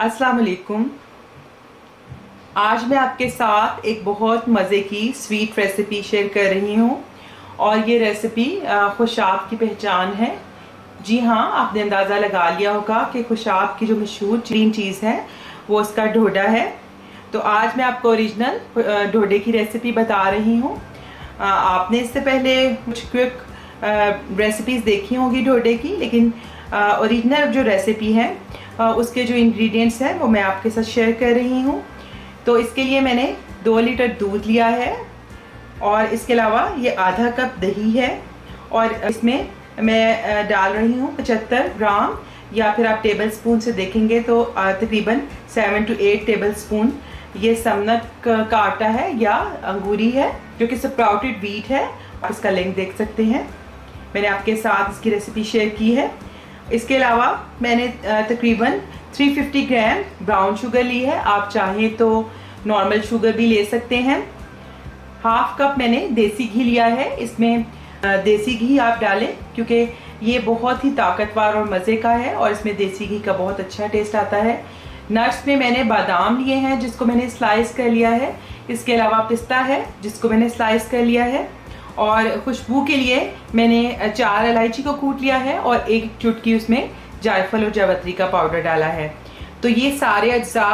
अस्सलाम वालेकुम। आज मैं आपके साथ एक बहुत मज़े की स्वीट रेसिपी शेयर कर रही हूँ और ये रेसिपी खुशाब की पहचान है। जी हाँ, आपने अंदाज़ा लगा लिया होगा कि खुशाब की जो मशहूर ग्रीन चीज़ है वो उसका ढोडा है। तो आज मैं आपको ओरिजिनल ढोडे की रेसिपी बता रही हूँ। आपने इससे पहले कुछ क्विक रेसिपीज़ देखी होंगी ढोडे की, लेकिन ओरिजिनल जो रेसिपी है उसके जो इंग्रेडिएंट्स हैं वो मैं आपके साथ शेयर कर रही हूँ। तो इसके लिए मैंने 2 लीटर दूध लिया है और इसके अलावा ये आधा कप दही है और इसमें मैं डाल रही हूँ 75 ग्राम, या फिर आप टेबल स्पून से देखेंगे तो तकरीबन 7 to 8 टेबल स्पून ये समनक का आटा है या अंगूरी है, जो कि स्प्राउटेड व्हीट है। आप इसका लिंक देख सकते हैं, मैंने आपके साथ इसकी रेसिपी शेयर की है। इसके अलावा मैंने तकरीबन 350 ग्राम ब्राउन शुगर ली है। आप चाहें तो नॉर्मल शुगर भी ले सकते हैं। हाफ कप मैंने देसी घी लिया है। इसमें देसी घी आप डालें क्योंकि ये बहुत ही ताकतवर और मज़े का है और इसमें देसी घी का बहुत अच्छा टेस्ट आता है। नट्स में मैंने बादाम लिए हैं जिसको मैंने स्लाइस कर लिया है। इसके अलावा पिस्ता है जिसको मैंने स्लाइस कर लिया है और खुशबू के लिए मैंने 4 इलायची को कूट लिया है और 1 चुटकी उसमें जायफल और जावित्री का पाउडर डाला है। तो ये सारे अज्जा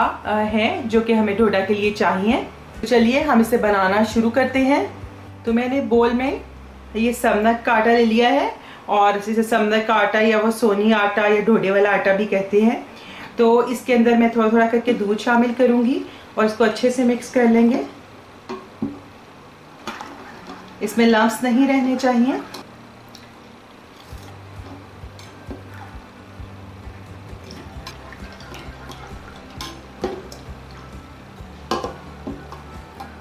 हैं जो कि हमें ढोडा के लिए चाहिए। तो चलिए हम इसे बनाना शुरू करते हैं। तो मैंने बोल में ये समनक का आटा ले लिया है और इसे समनक का आटा या वो सोनी आटा या ढोडे वाला आटा भी कहते हैं। तो इसके अंदर मैं थोड़ा थोड़ा करके दूध शामिल करूँगी और इसको अच्छे से मिक्स कर लेंगे। इसमें लम्स नहीं रहने चाहिए।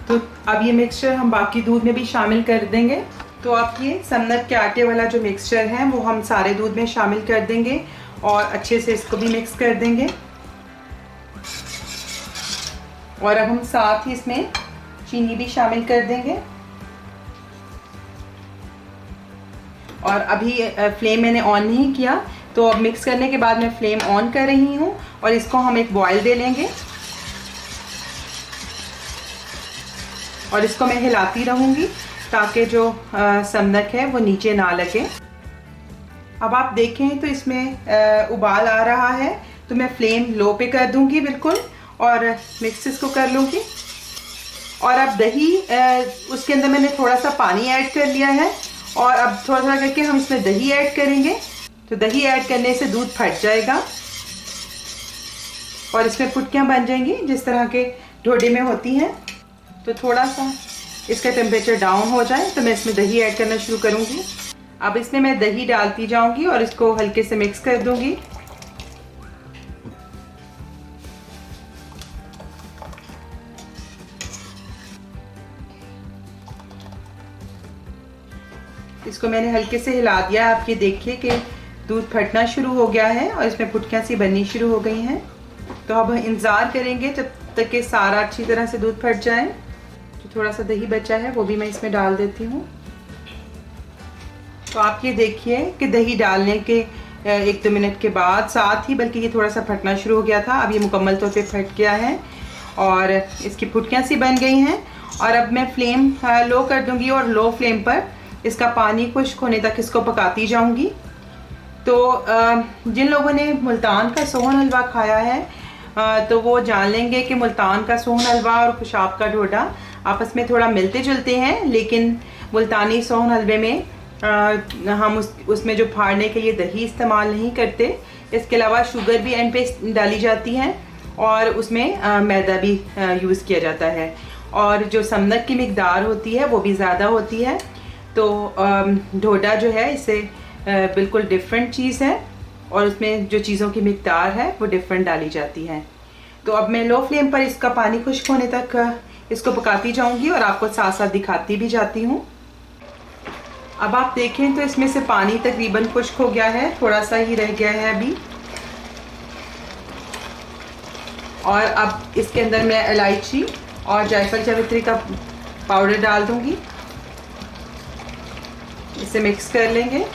तो अब ये मिक्सचर हम बाकी दूध में भी शामिल कर देंगे। तो अब ये समनक के आटे वाला जो मिक्सचर है वो हम सारे दूध में शामिल कर देंगे और अच्छे से इसको भी मिक्स कर देंगे। और अब हम साथ ही इसमें चीनी भी शामिल कर देंगे। और अभी फ्लेम मैंने ऑन नहीं किया, तो अब मिक्स करने के बाद मैं फ्लेम ऑन कर रही हूँ और इसको हम एक बॉयल दे लेंगे और इसको मैं हिलाती रहूँगी ताकि जो समनक है वो नीचे ना लगे। अब आप देखें तो इसमें उबाल आ रहा है, तो मैं फ्लेम लो पे कर दूँगी बिल्कुल और मिक्स इसको कर लूँगी। और अब दही उसके अंदर मैंने थोड़ा सा पानी ऐड कर लिया है और अब थोड़ा थोड़ा करके हम इसमें दही ऐड करेंगे। तो दही ऐड करने से दूध फट जाएगा और इसमें फुटकियाँ बन जाएंगी जिस तरह के ढोडे में होती हैं। तो थोड़ा सा इसका टेम्परेचर डाउन हो जाए तो मैं इसमें दही ऐड करना शुरू करूँगी। अब इसमें मैं दही डालती जाऊँगी और इसको हल्के से मिक्स कर दूँगी। इसको मैंने हल्के से हिला दिया। आप ये देखिए कि दूध फटना शुरू हो गया है और इसमें फुटकियाँ सी बननी शुरू हो गई हैं। तो अब इंतज़ार करेंगे जब तक कि सारा अच्छी तरह से दूध फट जाए। जो थोड़ा सा दही बचा है वो भी मैं इसमें डाल देती हूँ। तो आप ये देखिए कि दही डालने के 1-2 मिनट के बाद साथ ही बल्कि ये थोड़ा सा फटना शुरू हो गया था। अब ये मुकम्मल तौर पे फट गया है और इसकी फुटकियाँ सी बन गई हैं। और अब मैं फ्लेम लो कर दूँगी और लो फ्लेम पर इसका पानी खुश्क होने तक इसको पकाती जाऊंगी। तो जिन लोगों ने मुल्तान का सोहन हलवा खाया है तो वो जान लेंगे कि मुल्तान का सोहन हलवा और खुशाब का ढोडा आपस में थोड़ा मिलते जुलते हैं, लेकिन मुल्तानी सोहन हलवे में हम उसमें जो फाड़ने के लिए दही इस्तेमाल नहीं करते। इसके अलावा शुगर भी एंड पे डाली जाती है और उसमें मैदा भी यूज़ किया जाता है और जो समनक की मिकदार होती है वो भी ज़्यादा होती है। तो ढोडा जो है इससे बिल्कुल डिफरेंट चीज़ है और उसमें जो चीज़ों की मिकदार है वो डिफरेंट डाली जाती है। तो अब मैं लो फ्लेम पर इसका पानी खुश्क होने तक इसको पकाती जाऊंगी और आपको साथ साथ दिखाती भी जाती हूँ। अब आप देखें तो इसमें से पानी तकरीबन खुश्क हो गया है, थोड़ा सा ही रह गया है अभी। और अब इसके अंदर मैं इलायची और जायफल जावित्री का पाउडर डाल दूँगी। इसे मिक्स कर लेंगे।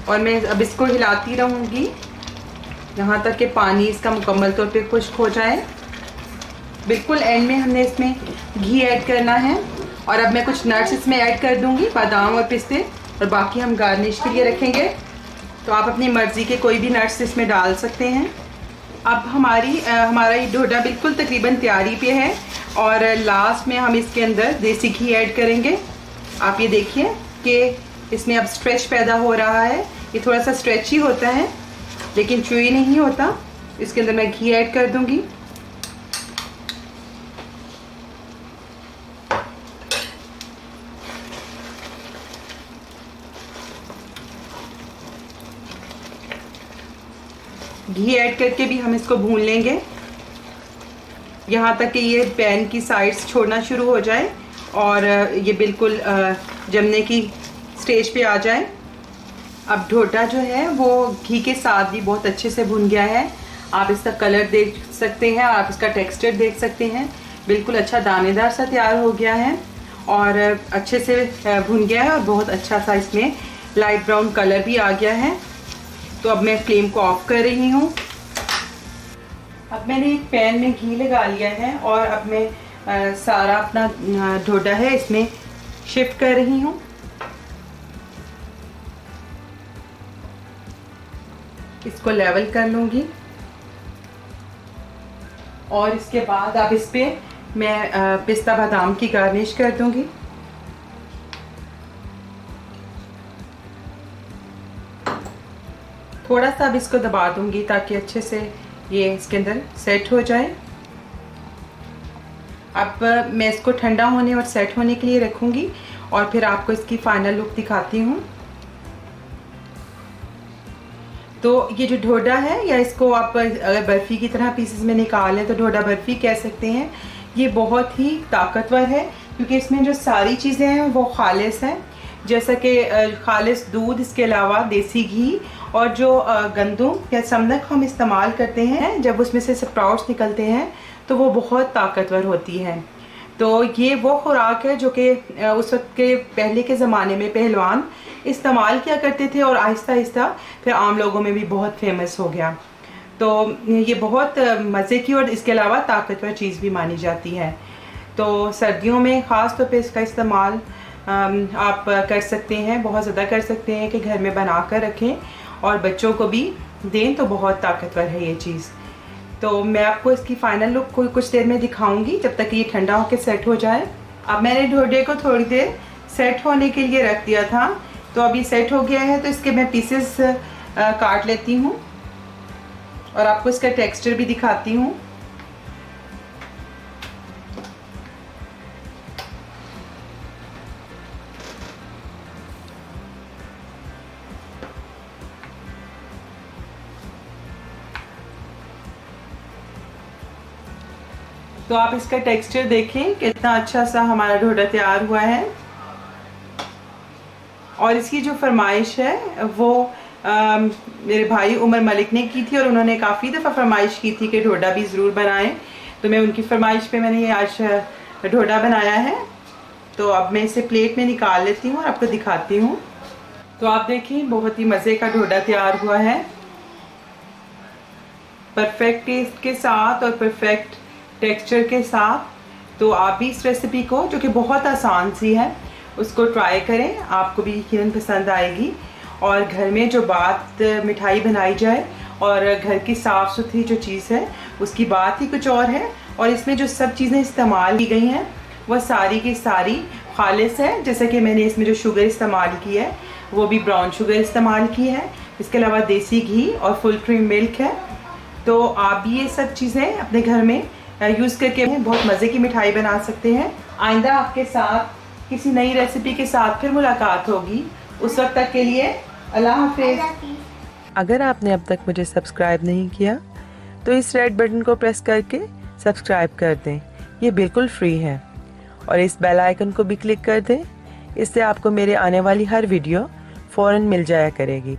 और मैं अब इसको हिलाती रहूँगी यहाँ तक कि पानी इसका मुकम्मल तौर पे खुश्क हो जाए। बिल्कुल एंड में हमने इसमें घी ऐड करना है और अब मैं कुछ नट्स इसमें ऐड कर दूँगी, बादाम और पिस्ते, और बाकी हम गार्निश के लिए रखेंगे। तो आप अपनी मर्ज़ी के कोई भी नट्स इसमें डाल सकते हैं। अब हमारा ये डोडा बिल्कुल तकरीबन तैयारी पे है और लास्ट में हम इसके अंदर देसी घी ऐड करेंगे। आप ये देखिए कि इसमें अब स्ट्रेच पैदा हो रहा है। ये थोड़ा सा स्ट्रेची होता है लेकिन च्यूई नहीं होता। इसके अंदर मैं घी ऐड कर दूंगी। घी ऐड करके भी हम इसको भून लेंगे यहाँ तक कि ये पैन की साइड्स छोड़ना शुरू हो जाए और ये बिल्कुल जमने की स्टेज पे आ जाए। अब डोडा जो है वो घी के साथ भी बहुत अच्छे से भुन गया है। आप इसका कलर देख सकते हैं, आप इसका टेक्सचर देख सकते हैं, बिल्कुल अच्छा दानेदार सा तैयार हो गया है और अच्छे से भुन गया है और बहुत अच्छा सा इसमें लाइट ब्राउन कलर भी आ गया है। तो अब मैं फ्लेम को ऑफ कर रही हूँ। अब मैंने एक पैन में घी लगा लिया है और अब मैं सारा अपना डोडा है इसमें शिफ्ट कर रही हूँ। इसको लेवल कर लूँगी और इसके बाद अब इस पे मैं पिस्ता बादाम की गार्निश कर दूँगी। थोड़ा सा अब इसको दबा दूँगी ताकि अच्छे से ये इसके अंदर सेट हो जाए। अब मैं इसको ठंडा होने और सेट होने के लिए रखूँगी और फिर आपको इसकी फाइनल लुक दिखाती हूँ। तो ये जो डोडा है, या इसको आप अगर बर्फ़ी की तरह पीसेस में निकालें तो डोडा बर्फ़ी कह सकते हैं। ये बहुत ही ताकतवर है क्योंकि इसमें जो सारी चीज़ें हैं वो खालिस हैं, जैसा कि खालिस दूध, इसके अलावा देसी घी और जो गंदम या समनक हम इस्तेमाल करते हैं, जब उसमें से स्प्राउट्स निकलते हैं तो वो बहुत ताकतवर होती हैं। तो ये वो खुराक है जो कि उस वक्त के पहले के ज़माने में पहलवान इस्तेमाल किया करते थे और आहिस्ता आहिस्ता फिर आम लोगों में भी बहुत फेमस हो गया। तो ये बहुत मज़े की और इसके अलावा ताकतवर चीज़ भी मानी जाती है। तो सर्दियों में ख़ास तौर पे इसका इस्तेमाल आप कर सकते हैं, बहुत ज़्यादा कर सकते हैं कि घर में बना कर रखें और बच्चों को भी दें, तो बहुत ताकतवर है ये चीज़। तो मैं आपको इसकी फ़ाइनल लुक को कुछ देर में दिखाऊंगी जब तक ये ठंडा होकर सेट हो जाए। अब मैंने डोडे को थोड़ी देर सेट होने के लिए रख दिया था, तो अभी सेट हो गया है। तो इसके मैं पीसेस काट लेती हूँ और आपको इसका टेक्सचर भी दिखाती हूँ। तो आप इसका टेक्सचर देखें कितना अच्छा सा हमारा डोडा तैयार हुआ है। और इसकी जो फरमाइश है वो मेरे भाई उमर मलिक ने की थी और उन्होंने काफ़ी दफ़ा फरमाइश की थी कि डोडा भी ज़रूर बनाएं। तो मैं उनकी फरमाइश पे मैंने ये आज डोडा बनाया है। तो अब मैं इसे प्लेट में निकाल लेती हूँ और आपको दिखाती हूँ। तो आप देखें बहुत ही मज़े का डोडा तैयार हुआ है, परफेक्ट टेस्ट के साथ और परफेक्ट टेक्सचर के साथ। तो आप भी इस रेसिपी को, जो कि बहुत आसान सी है, उसको ट्राई करें, आपको भी यकीनन पसंद आएगी। और घर में जो बात मिठाई बनाई जाए और घर की साफ़ सुथरी जो चीज़ है उसकी बात ही कुछ और है। और इसमें जो सब चीज़ें इस्तेमाल की गई हैं वह सारी की सारी खालिस है। जैसे कि मैंने इसमें जो शुगर इस्तेमाल की है वो भी ब्राउन शुगर इस्तेमाल की है, इसके अलावा देसी घी और फुल क्रीम मिल्क है। तो आप भी ये सब चीज़ें अपने घर में यूज़ करके बहुत मज़े की मिठाई बना सकते हैं। आइंदा आपके साथ किसी नई रेसिपी के साथ फिर मुलाकात होगी। उस वक्त तक के लिए अल्लाह हाफिज़। अगर आपने अब तक मुझे सब्सक्राइब नहीं किया तो इस रेड बटन को प्रेस करके सब्सक्राइब कर दें, ये बिल्कुल फ्री है। और इस बेल आइकन को भी क्लिक कर दें, इससे आपको मेरे आने वाली हर वीडियो फ़ौरन मिल जाया करेगी।